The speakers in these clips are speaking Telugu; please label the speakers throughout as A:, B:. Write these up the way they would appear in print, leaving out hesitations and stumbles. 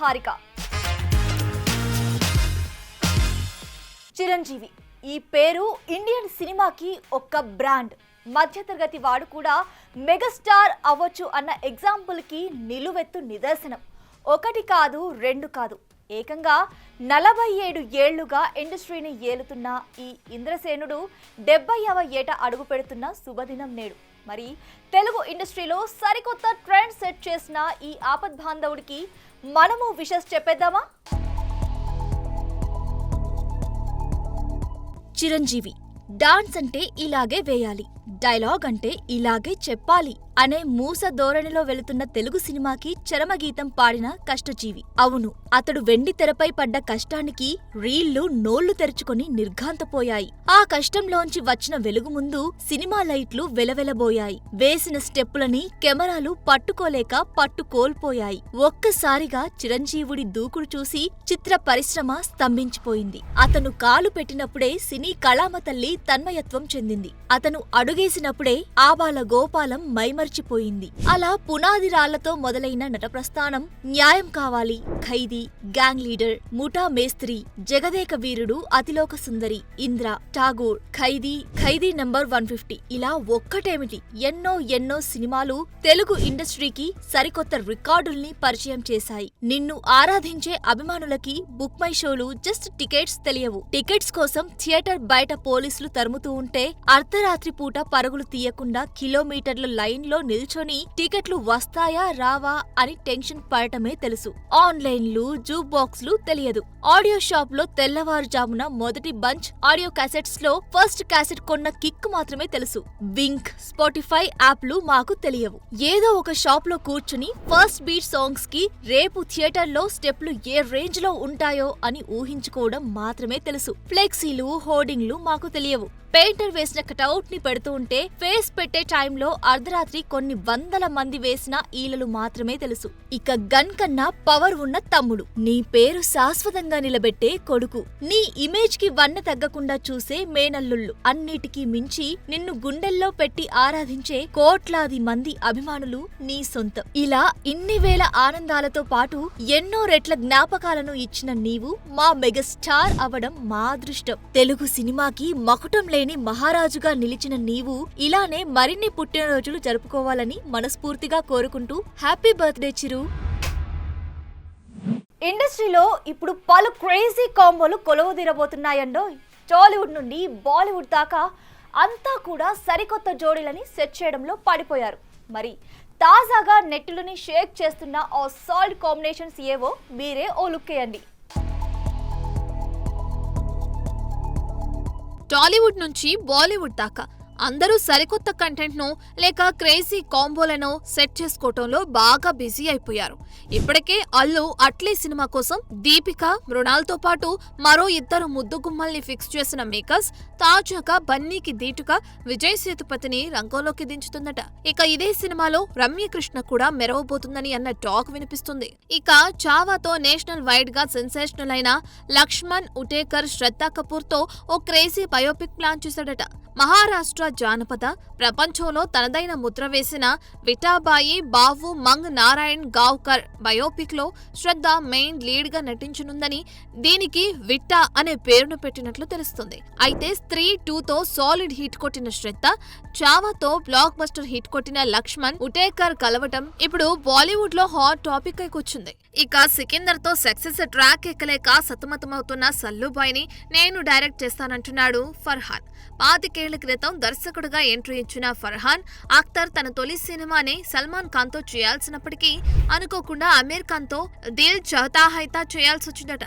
A: హారిక. చిరంజీవి ఈ పేరు ఇండియన్ సినిమాకి ఒక బ్రాండ్. మధ్యతరగతి వాడు కూడా మెగాస్టార్ అవ్వచ్చు అన్న ఎగ్జాంపుల్కి నిలువెత్తు నిదర్శనం. ఒకటి కాదు, రెండు కాదు, ఏకంగా 47 ఏళ్లుగా ఇండస్ట్రీని ఏలుతున్న ఈ ఇంద్రసేనుడు 70వ ఏట అడుగు పెడుతున్న శుభదినం నేడు. మరి తెలుగు ఇండస్ట్రీలో సరికొత్త ట్రెండ్ సెట్ చేసిన ఈ ఆపద్బాంధవుడికి మనము విషెస్ చెప్పేద్దామా? చిరంజీవి డాన్స్ అంటే ఇలాగే వేయాలి, డైలాగ్ అంటే ఇలాగే చెప్పాలి అనే మూస ధోరణిలో వెళుతున్న తెలుగు సినిమాకి చరమగీతం పాడిన కష్టజీవి. అవును, అతడు వెండి తెరపై పడ్డ కష్టానికి రీళ్లు నోళ్లు తెరుచుకొని నిర్ఘాంతపోయాయి. ఆ కష్టంలోంచి వచ్చిన వెలుగు ముందు సినిమా లైట్లు వెలవెలబోయాయి. వేసిన స్టెప్పులని కెమెరాలు పట్టుకోలేక పట్టుకోల్పోయాయి. ఒక్కసారిగా చిరంజీవుడి దూకుడు చూసి చిత్ర పరిశ్రమ స్తంభించిపోయింది. అతను కాలు పెట్టినప్పుడే సినీ కళామ తల్లి తన్మయత్వం చెందింది. అతను అడుగేసినప్పుడే ఆబాల గోపాలం మైమర్చిపోయింది. అలా పునాది రాళ్లతో మొదలైన నట ప్రస్థానం న్యాయం కావాలి, ఖైదీ, గ్యాంగ్ లీడర్, ముఠా మేస్త్రి, జగదేక వీరుడు, అతిలోక సుందరి, ఇంద్ర, ఠాగూర్, ఖైదీ నంబర్ 150 ఇలా ఒక్కటేమిటి ఎన్నో సినిమాలు తెలుగు ఇండస్ట్రీకి సరికొత్త రికార్డుల్ని పరిచయం చేశాయి. నిన్ను ఆరాధించే అభిమానులకి బుక్ మై షోలు జస్ట్ టికెట్స్ తెలియవు. టికెట్స్ కోసం థియేటర్ బయట పోలీసులు తరుముతూ ఉంటే అర్ధరాత్రి పూట పరుగులు తీయకుండా కిలోమీటర్ల లైన్లో నిల్చొని టికెట్లు వస్తాయా రావా అని టెన్షన్ పడటమే తెలుసు. ఆన్లైన్లు, జూక్ బాక్స్లు తెలియదు. ఆడియో షాప్ లో తెల్లవారుజామున మొదటి బంచ్ ఆడియో క్యాసెట్స్ లో ఫస్ట్ క్యాసెట్ కొన్న కిక్ మాత్రమే తెలుసు. వింక్, స్పాటిఫై యాప్లు మాకు తెలియవు. ఏదో ఒక షాప్ లో కూర్చుని ఫస్ట్ బీట్ సాంగ్స్ కి రేపు థియేటర్ లో స్టెప్లు ఏ రేంజ్ లో ఉంటాయో అని ఊహించుకోవడం మాత్రమే తెలుసు. ఫ్లెక్సీలు, హోర్డింగ్లు మాకు తెలియవు. పెయింటర్ వేసిన కటౌట్ ని పెడుతూ ఉంటే ఫేస్ పెట్టే టైంలో అర్ధరాత్రి కొన్ని వందల మంది వేసిన ఈలలు మాత్రమే తెలుసు. ఇక గన్ కన్నా పవర్ ఉన్న తమ్ముడు, నీ పేరు శాశ్వతంగా నిలబెట్టే కొడుకు, నీ ఇమేజ్ కి వన్నె తగ్గకుండా చూసే మేనల్లుళ్ళు, అన్నిటికీ మించి నిన్ను గుండెల్లో పెట్టి ఆరాధించే కోట్లాది మంది అభిమానులు నీ సొంతం. ఇలా ఇన్ని వేల ఆనందాలతో పాటు ఎన్నో రెట్ల జ్ఞాపకాలను ఇచ్చిన నీవు మా మెగాస్టార్ అవడం మా అదృష్టం. తెలుగు సినిమాకి మకుటం లేని మహారాజుగా నిలిచిన నీవు ఇలానే మరిన్ని పుట్టినరోజులు జరుపుకోవాలని మనస్ఫూర్తిగా కోరుకుంటూ హ్యాపీ బర్త్డే చిరు. ఇండస్ట్రీలో ఇప్పుడు పలు క్రేజీ కాంబోలు కొలువుదీరబోతున్నాయండో. టాలీవుడ్ నుండి బాలీవుడ్ దాకా అంతా కూడా సరికొత్త జోడీలని సెట్ చేయడంలో పడిపోయారు. మరి తాజాగా నెట్టులని షేక్ చేస్తున్న ఆ సాల్ట్ కాంబినేషన్స్ ఏవో మీరే ఓ లుక్ వేయండి.
B: టాలీవుడ్ నుంచి బాలీవుడ్ దాకా అందరూ సరికొత్త కంటెంట్ను లేక క్రేజీ కాంబోలను సెట్ చేసుకోవటంలో బాగా బిజీ అయిపోయారు. ఇప్పటికే అల్లు అట్లీ సినిమా కోసం దీపిక, మృణాల్తో పాటు మరో 2 ముద్దుగుమ్మల్ని ఫిక్స్ చేసిన మేకర్స్ తాజాగా బన్నీకి దీటుగా విజయ్ సేతుపతిని రంగంలోకి దించుతుందట. ఇక ఇదే సినిమాలో రమ్యకృష్ణ కూడా మెరవబోతుందని అన్న టాక్ వినిపిస్తుంది. ఇక చావాతో నేషనల్ వైడ్ గా సెన్సేషనల్ అయిన లక్ష్మణ్ ఉటేకర్ శ్రద్ధా కపూర్ తో ఓ క్రేజీ బయోపిక్ ప్లాన్ చేశాడట. మహారాష్ట్ర జానపద ప్రపంచంలో తనదైన ముద్ర వేసిన విఠాబాయి బావు మంగ్ నారాయణ్ గావ్కర్ బయోపిక్ లో శ్రద్ధ మెయిన్ లీడ్ గా నటించనుందని, దీనికి విట్టా అనే పేరును పెట్టినట్లు తెలుస్తుంది. అయితే స్త్రీ 2తో సాలిడ్ హిట్ కొట్టిన శ్రద్ధ, చావాతో బ్లాక్ బస్టర్ హిట్ కొట్టిన లక్ష్మణ్ ఉటేకర్ కలవటం ఇప్పుడు బాలీవుడ్ లో హాట్ టాపిక్ అయి కూర్చుంది. ఇక సికిందర్ తో సక్సెస్ ట్రాక్ ఎక్కలేక సతమతమవుతున్న సల్లుబాయిని నేను డైరెక్ట్ చేస్తానంటున్నాడు ఫర్హాన్. 25 ఏళ్ల క్రితం దర్శకుడుగా ఎంట్రీ ఇచ్చిన ఫర్హాన్ అఖ్తర్ తన తొలి సినిమాని సల్మాన్ ఖాన్ తో చేయాల్సినప్పటికీ అనుకోకుండా అమీర్ ఖాన్ తో దిల్ చాహతా హైతా చేయాల్సి వచ్చిందట.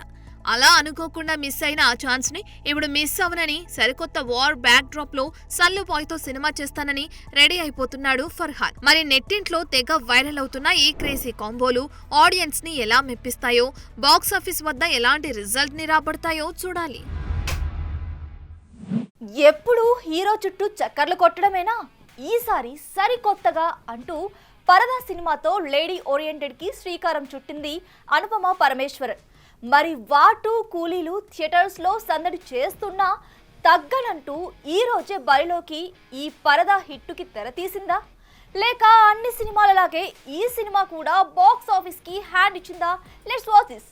B: అలా అనుకోకుండా మిస్ అయిన ఆ ఛాన్స్ ని ఇప్పుడు మిస్ అవనని సరికొత్త వార్ బ్యాక్ డ్రాప్ లో సల్లుబాయ్ తో సినిమా చేస్తానని రెడీ అయిపోతున్నాడు ఫర్హాన్. మరి నెట్టింట్లో తెగ వైరల్ అవుతున్న ఈ క్రేజీ కాంబోలు ఆడియన్స్ ని ఎలా మెప్పిస్తాయో, బాక్సాఫీస్ వద్ద ఎలాంటి రిజల్ట్ ని రాబడతాయో చూడాలి.
A: ఎప్పుడు హీరో చుట్టూ చక్కర్లు కొట్టడమేనా? ఈసారి సరికొత్తగా అంటూ పరదా సినిమాతో లేడీ ఓరియంటెడ్ కి శ్రీకారం చుట్టింది అనుపమ పరమేశ్వరన్. మరి వాటు కూలీలు థియేటర్స్ లో సందడి చేస్తున్నా తగ్గనంటూ ఈ రోజే బరిలోకి ఈ పరదా హిట్టుకి తెరతీసిందా? లేక అన్ని సినిమాలలాగే ఈ సినిమా కూడా బాక్స్ ఆఫీస్ కి హ్యాండ్ ఇచ్చిందా? Let's watch this.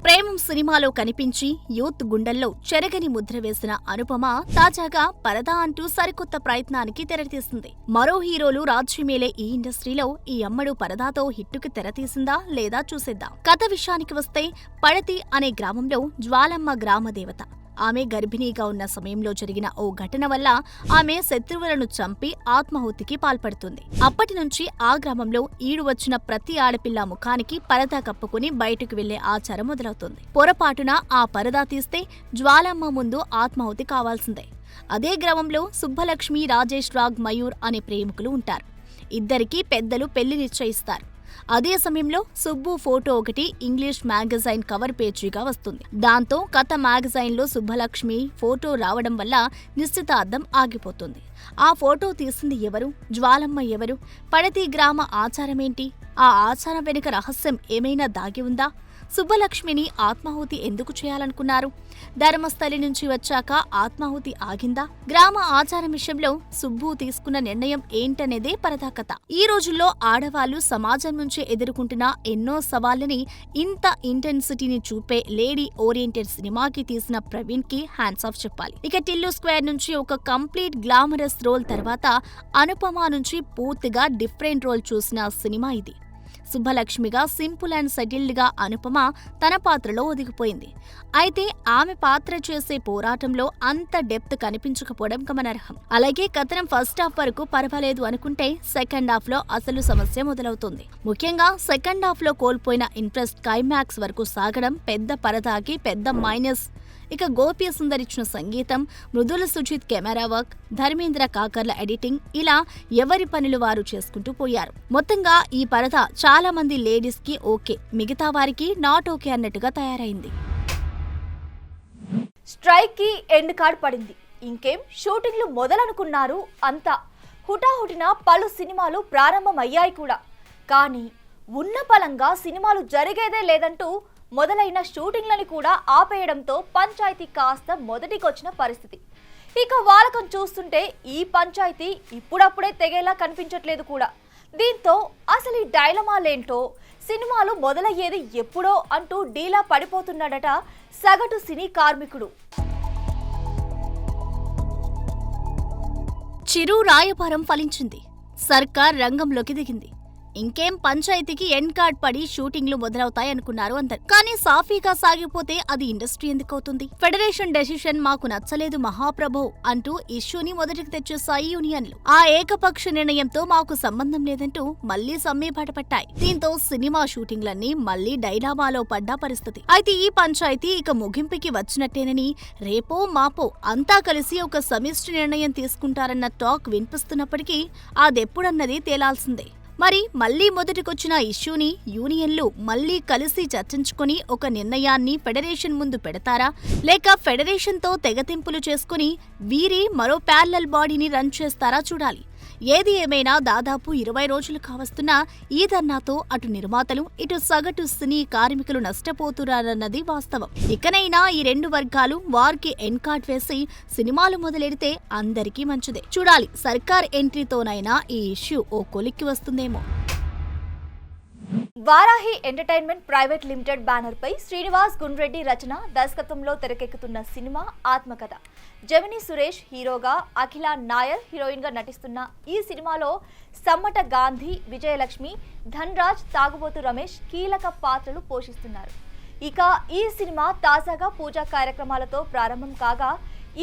C: ప్రేమం సినిమాలో కనిపించి యూత్ గుండెల్లో చెరగని ముద్ర వేసిన అనుపమ తాజాగా పరదా అంటూ సరికొత్త ప్రయత్నానికి తెరతీసింది. మరో హీరోలు రాజ్యమేలే ఈ ఇండస్ట్రీలో ఈ అమ్మడు పరదాతో హిట్టుకి తెరతీసిందా లేదా చూసేద్దాం. కథ విషయానికి వస్తే పడతి అనే గ్రామంలో జ్వాలమ్మ గ్రామ దేవత. ఆమె గర్భిణీగా ఉన్న సమయంలో జరిగిన ఓ ఘటన వల్ల ఆమె శత్రువులను చంపి ఆత్మాహుతికి పాల్పడుతుంది. అప్పటి నుంచి ఆ గ్రామంలో ఈడు వచ్చిన ప్రతి ఆడపిల్ల ముఖానికి పరదా కప్పుకుని బయటకు వెళ్లే ఆచారం మొదలవుతుంది. పొరపాటున ఆ పరదా తీస్తే జ్వాలమ్మ ముందు ఆత్మాహుతి కావాల్సిందే. అదే గ్రామంలో సుబ్బలక్ష్మి, రాజేష్ రాగ్, మయూర్ అనే ప్రేమికులు ఉంటారు. ఇద్దరికీ పెద్దలు పెళ్లి నిశ్చయిస్తారు. అదే సమయంలో సుబ్బు ఫోటో ఒకటి ఇంగ్లీష్ మ్యాగజైన్ కవర్ పేజీగా వస్తుంది. దాంతో కథ మ్యాగజైన్లో సుబ్బలక్ష్మి ఫోటో రావడం వల్ల నిశ్చితార్థం ఆగిపోతుంది. ఆ ఫోటో తీసింది ఎవరు? జ్వాలమ్మ ఎవరు? పడతి గ్రామ ఆచారమేంటి? ఆ ఆచారం వెనుక రహస్యం ఏమైనా దాగి ఉందా? సుబ్బలక్ష్మిని ఆత్మాహుతి ఎందుకు చేయాలనుకున్నారు? ధర్మస్థలి నుంచి వచ్చాక ఆత్మాహుతి ఆగిందా? గ్రామ ఆచారం విషయంలో సుబ్బు తీసుకున్న నిర్ణయం ఏంటనేదే పరదా కథ. ఈ రోజుల్లో ఆడవాళ్లు సమాజం నుంచి ఎదుర్కొంటున్న ఎన్నో సవాళ్లని ఇంత ఇంటెన్సిటీని చూపే లేడీ ఓరియంటెడ్ సినిమాకి తీసిన ప్రవీణ్ కి హ్యాండ్స్ ఆఫ్ చెప్పాలి. ఇక టిల్లు స్క్వేర్ నుంచి ఒక కంప్లీట్ గ్లామరస్ రోల్ తర్వాత అనుపమ నుంచి పూర్తిగా డిఫరెంట్ రోల్ చూసిన సినిమా ఇది. సుబ్బలక్ష్మిగా సింపుల్ అండ్ సెటిల్డ్ గా అనుపమ తన పాత్రలో ఒదిగిపోయింది. అయితే ఆమె పాత్ర చేసే పోరాటంలో అంత డెప్త్ కనిపించకపోవడం గమనార్హం. అలాగే కథనం ఫస్ట్ హాఫ్ వరకు పర్వాలేదు అనుకుంటే సెకండ్ హాఫ్ లో అసలు సమస్య మొదలవుతుంది. ముఖ్యంగా సెకండ్ హాఫ్ లో కోల్పోయిన ఇంట్రెస్ట్ క్లైమాక్స్ వరకు సాగడం పెద్ద పరదాకి పెద్ద మైనస్. ఇక గోపి సుందరిచ్చిన సంగీతం, Mrudula Sujith camera work, Dharmendra Kakarla editing, ఇలా ఎవరి పనులు వారు చేసుకుంటూ పోయారు. మొత్తంగా ఈ పరద చాలా మంది లేడీస్ కి ఓకే, మిగతా వారికి నాట్ ఓకే అన్నట్టుగా తయారైంది.
A: స్ట్రైక్ కి ఎండ్ కార్డ్ పడింది. ఇంకేం షూటింగ్లు మొదలనుకున్నారు అంతా. హుటాహుటిన పలు సినిమాలు ప్రారంభమయ్యాయి కూడా. కానీ ఉన్న పలంగా సినిమాలు జరిగేదే లేదంటూ మొదలైన షూటింగ్లని కూడా ఆపేయడంతో పంచాయతీ కాస్త మొదటికొచ్చిన పరిస్థితి. ఇక వాలకం చూస్తుంటే ఈ పంచాయతీ ఇప్పుడప్పుడే తెగేలా కనిపించట్లేదు కూడా. దీంతో అసలు ఈ డైలమాలేంటో, సినిమాలు మొదలయ్యేది ఎప్పుడో అంటూ డీలా పడిపోతున్నాడట సగటు సినీ కార్మికుడు.
C: చిరు రాయబారం ఫలించింది. సర్కార్ రంగంలోకి దిగింది. ఇంకేం పంచాయతీకి ఎండ్ కార్డ్ పడి షూటింగ్లు మొదలవుతాయనుకున్నారు అందరు. కానీ సాఫీగా సాగిపోతే అది ఇండస్ట్రీ ఎందుకవుతుంది? ఫెడరేషన్ డెసిషన్ మాకు నచ్చలేదు మహాప్రభు అంటూ ఇష్యూని మొదటికి తెచ్చేశాయి యూనియన్లు. ఆ ఏకపక్ష నిర్ణయంతో మాకు సంబంధం లేదంటూ మళ్లీ సమ్మె పట్టపట్టాయి. దీంతో సినిమా షూటింగ్లన్నీ మళ్లీ డైలామాలో పడ్డ పరిస్థితి. అయితే ఈ పంచాయతీ ఇక ముగింపుకి వచ్చినట్టేనని రేపో మాపో అంతా కలిసి ఒక సమిష్టి నిర్ణయం తీసుకుంటారన్న టాక్ వినిపిస్తున్నప్పటికీ అదెప్పుడన్నది తేలాల్సిందే. మరి మళ్లీ మొదటికొచ్చిన ఇష్యూని యూనియన్లు మళ్లీ కలిసి చర్చించుకుని ఒక నిర్ణయాన్ని ఫెడరేషన్ ముందు పెడతారా, లేక ఫెడరేషన్తో తెగతింపులు చేసుకుని వీరి మరో ప్యారలల్ బాడీని రన్ చేస్తారా చూడాలి. ఏది ఏమైనా దాదాపు 20 రోజులు కావస్తున్నా ఈ ధర్నాతో అటు నిర్మాతలు, ఇటు సగటు సినీ కార్మికులు నష్టపోతున్నారన్నది వాస్తవం. ఇకనైనా ఈ రెండు వర్గాలు వారికి ఎండ్ కార్డ్ వేసి సినిమాలు మొదలెడితే అందరికీ మంచిదే. చూడాలి సర్కార్ ఎంట్రీతోనైనా ఈ ఇష్యూ ఓ కొలిక్కి వస్తుందేమో.
A: Varahi entertainment private limited banner పై శ్రీనివాస్ గుండ్రెడ్డి రచన, దర్శకత్వంలో తెరకెక్కుతున్న సినిమా ఆత్మకథ. జమినీ సురేష్ హీరోగా, అఖిల నాయర్ హీరోయిన్ గా నటిస్తున్న ఈ సినిమాలో సమ్మట గాంధీ, విజయలక్ష్మి, ధన్రాజ్, తాగుబోతు రమేష్ కీలక పాత్రలు పోషిస్తున్నారు. ఇక ఈ సినిమా తాజాగా పూజా కార్యక్రమాలతో ప్రారంభం కాగా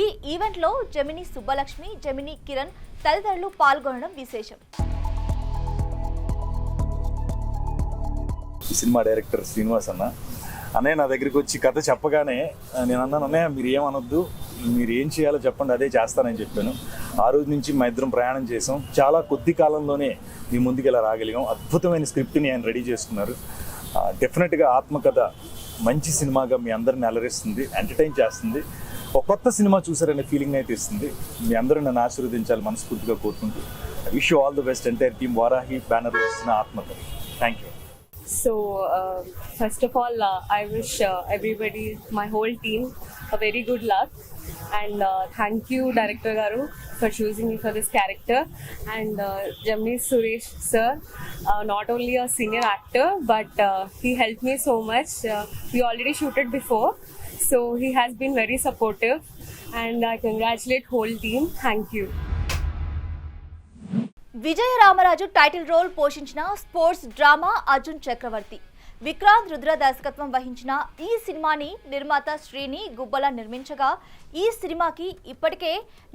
A: ఈ ఈవెంట్లో జమినీ సుబ్బలక్ష్మి, జమినీ కిరణ్ తదితరులు పాల్గొనడం విశేషం.
D: సినిమా డైరెక్టర్ శ్రీనివాస్ అన్నయ్య నా దగ్గరికి వచ్చి కథ చెప్పగానే నేను అన్నాను, అన్నయ్య మీరు ఏమనొద్దు, మీరు ఏం చేయాలో చెప్పండి, అదే చేస్తానని చెప్పాను. ఆ రోజు నుంచి మా ఇద్దరం ప్రయాణం చేసాం. చాలా కొద్ది కాలంలోనే మీ ముందుకు ఇలా రాగలిగాం. అద్భుతమైన స్క్రిప్ట్ని ఆయన రెడీ చేసుకున్నారు. డెఫినెట్గా ఆత్మకథ మంచి సినిమాగా మీ అందరిని అలరిస్తుంది, ఎంటర్టైన్ చేస్తుంది. ఒక కొత్త సినిమా చూసారనే ఫీలింగ్ అయితే ఇస్తుంది. మీ అందరూ నన్ను ఆశీర్వదించాలి మనస్ఫూర్తిగా కోరుకుంటూ. Wish you all the best entire team Varahi banner వస్తున్న ఆత్మకథ. Thank you.
E: So, first of all, I wish everybody, my whole team, a very good luck. And thank you, Director Garu, for choosing me for this character. And Gemini Suresh sir, not only a senior actor, but he helped me so much. We already shooted before, so he has been very supportive. And I congratulate whole team. Thank you.
A: Vijaya Ramaraju title role పోషించిన స్పోర్ట్స్ డ్రామా అర్జున్ చక్రవర్తి. విక్రాంత్ రుద్ర దర్శకత్వం వహించిన ఈ సినిమాని నిర్మాత శ్రీని గుబ్బల నిర్మించగా ఈ సినిమాకి ఇప్పటికే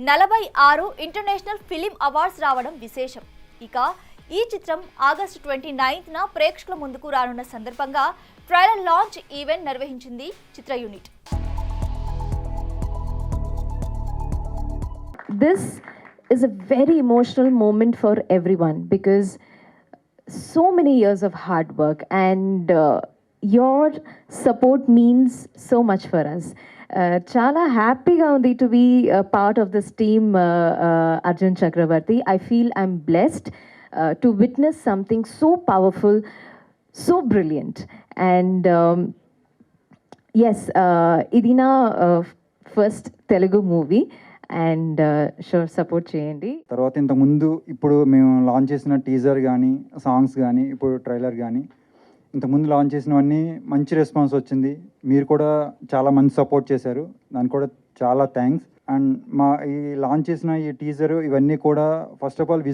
A: 46 ఇంటర్నేషనల్ ఫిలిం అవార్డ్స్ రావడం విశేషం. ఇక ఈ చిత్రం ఆగస్టు 29న ప్రేక్షకుల ముందుకు రానున్న సందర్భంగా ట్రైలర్ లాంచ్ ఈవెంట్ నిర్వహించింది చిత్ర unit.
F: This is a very emotional moment for everyone because so many years of hard work and your support means so much for us. Chala happy ga undi to be part of this team, Arjun Chakravarti. I feel I'm blessed to witness something so powerful, so brilliant. And yes, idina first Telugu movie. And sure support చేయండి.
G: తర్వాత ఇంతకుముందు ఇప్పుడు మేము లాంచ్ చేసిన టీజర్ కానీ సాంగ్స్ కానీ ఇప్పుడు ట్రైలర్ కానీ ఇంతకుముందు లాంచ్ చేసినవన్నీ మంచి రెస్పాన్స్ వచ్చింది. మీరు కూడా చాలా మంచి సపోర్ట్ చేశారు, దానికి కూడా చాలా థ్యాంక్స్. అండ్ మా ఈ లాంచ్ చేసిన ఈ టీజర్ ఇవన్నీ కూడా ఫస్ట్ ఆఫ్ ఆల్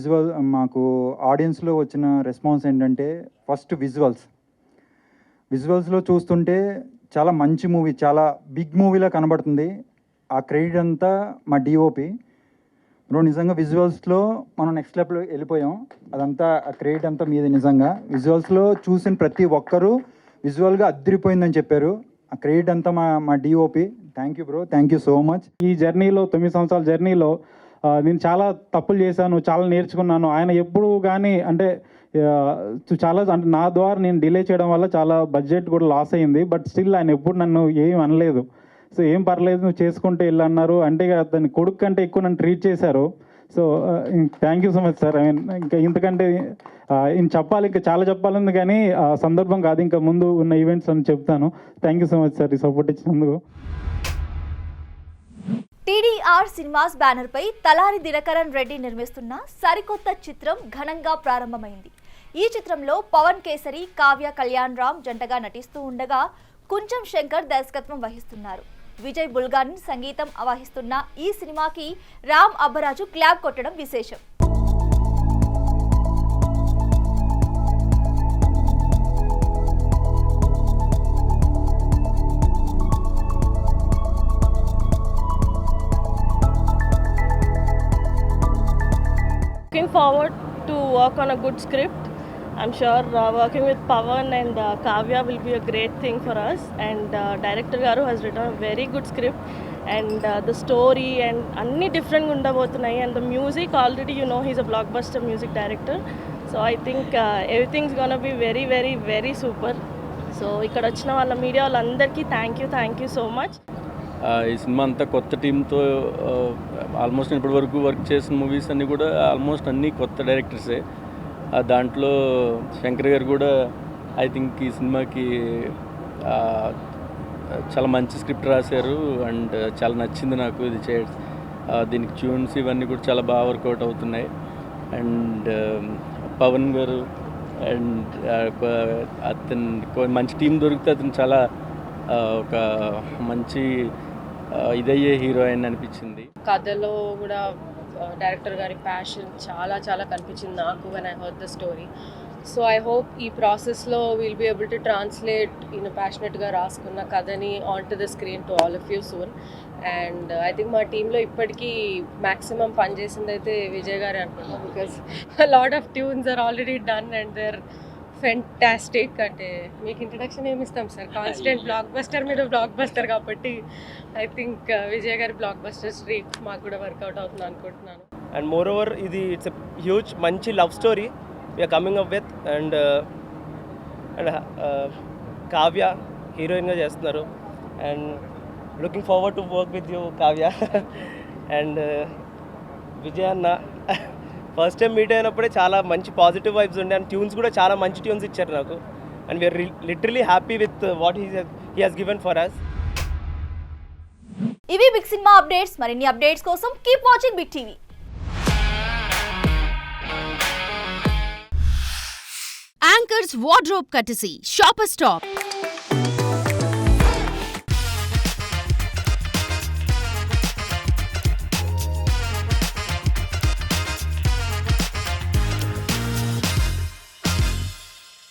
G: మాకు ఆడియన్స్లో వచ్చిన రెస్పాన్స్ ఏంటంటే ఫస్ట్ విజువల్స్లో చూస్తుంటే చాలా మంచి మూవీ, చాలా బిగ్ మూవీలా కనబడుతుంది. ఆ క్రెడిట్ అంతా మా డిఓపి. ఇప్పుడు నిజంగా విజువల్స్లో మనం నెక్స్ట్ లెవెల్లో వెళ్ళిపోయాం. అదంతా ఆ క్రెడిట్ అంతా మీది. నిజంగా విజువల్స్లో చూసిన ప్రతి ఒక్కరూ విజువల్గా అద్దరిపోయిందని చెప్పారు. ఆ క్రెడిట్ అంతా మా DOP. Thank you bro, thank you so much.
H: ఈ జర్నీలో 9 సంవత్సరాల జర్నీలో నేను చాలా తప్పులు చేశాను, చాలా నేర్చుకున్నాను. ఆయన ఎప్పుడు కానీ అంటే చాలా అంటే నా ద్వారా నేను డిలే చేయడం వల్ల చాలా బడ్జెట్ కూడా లాస్ అయింది. బట్ స్టిల్ ఆయన ఎప్పుడు నన్ను ఏం అనలేదు. సో ఏం పర్లేదు నువ్వు చేసుకుంటే వెళ్ళి అన్నారు. అంటే అతని కొడుకు కంటే ఎక్కువ నన్ను ట్రీట్ చేశారు. So thank you so much sir. I mean ఇంకా ఇంతకంటే చెప్పాలి, ఇంకా చాలా చెప్పాలని, కానీ సందర్భం కాదు, ఇంకా ముందు ఉన్న ఈవెంట్స్ అని చెప్తాను. Thank you so much sir ఈ సపోర్ట్ ఇచ్చినందుకు.
A: టీడీఆర్ సినిమాస్ బ్యానర్ పై తలారి దినకరన్ రెడ్డి నిర్మిస్తున్న సరికొత్త చిత్రం ఘనంగా ప్రారంభమైంది. ఈ చిత్రంలో పవన్ కేసరి, కావ్య కళ్యాణ్ రామ్ జంటగా నటిస్తూ ఉండగా కుంచం శంకర్ దర్శకత్వం వహిస్తున్నారు. విజయ్ బుల్గాన్ సంగీతం వహిస్తున్న ఈ సినిమాకి రామ్ అబ్బరాజు క్లాప్ కొట్టడం విశేషం.
E: Looking forward to work on a good script. I'm sure working with Pawan and Kavya will be a great thing for us. And Director Garu has written a very good script. And the story and anni different undabothunayi. And the music already, you know, he's a blockbuster music director. So I think everything's gonna be very, very, very super. So ikkada vachina valla media vallandarki thank you so much.
I: ఈ సినిమా అంతా కొత్త టీంతో ఆల్మోస్ట్ ఇప్పటి వరకు వర్క్ చేసిన మూవీస్ అన్నీ కూడా ఆల్మోస్ట్ అన్నీ కొత్త డైరెక్టర్సే. దాంట్లో శంకర్ గారు కూడా ఐ థింక్ ఈ సినిమాకి చాలా మంచి స్క్రిప్ట్ రాశారు అండ్ చాలా నచ్చింది నాకు ఇది దీనికి ట్యూన్స్ ఇవన్నీ కూడా చాలా బాగా వర్కౌట్ అవుతున్నాయి. అండ్ పవన్ గారు అండ్ అతను మంచి టీం దొరికితే అతను చాలా ఒక మంచి ఇదయ్యే హీరోయిన్ అనిపించింది.
E: కథలో కూడా డైరెక్టర్ గారి ప్యాషన్ చాలా చాలా కనిపించింది నాకు when I heard the story. So I hope ఈ ప్రాసెస్లో will be able to translate ఈయన ప్యాషనెట్గా రాసుకున్న కథని on to the screen to all of you soon. And I think మా టీంలో ఇప్పటికీ మ్యాక్సిమం పనిచేసింది అయితే విజయ్ గారే అనుకుంటున్నాను. Because lot of tunes are already done and there fantastic. అంటే మీకు ఇంట్రడక్షన్ ఏమి ఇస్తాం సార్, కాన్స్టెంట్ బ్లాక్ బస్టర్ మీద బ్లాక్ బస్టర్ కాబట్టి ఐ థింక్ విజయ్ గారి బ్లాక్ బస్టర్ స్ట్రీట్ మాకు కూడా వర్కౌట్ అవుతుంది అనుకుంటున్నాను.
J: అండ్ మోర్ ఓవర్ ఇది ఇట్స్ ఎ హ్యూజ్ మంచి love story we're coming up with. And Kavya హీరోయిన్గా చేస్తున్నారు. And looking forward to work with you Kavya. And Vijay అన్న ఫస్ట్ టైం మీట్ అయినప్పుడే చాలా మంచి పాజిటివ్ వైబ్స్ ఉండే అండ్ ట్యూన్స్ కూడా చాలా మంచి ట్యూన్స్ ఇచ్చారు నాకు. And we're literally happy with what he has given for us.
A: ఇవి బిగ్ సినిమా అప్డేట్స్. మరిన్ని అప్డేట్స్ కోసం keep watching big TV.
K: Anchor's wardrobe courtesy Shopper Stop.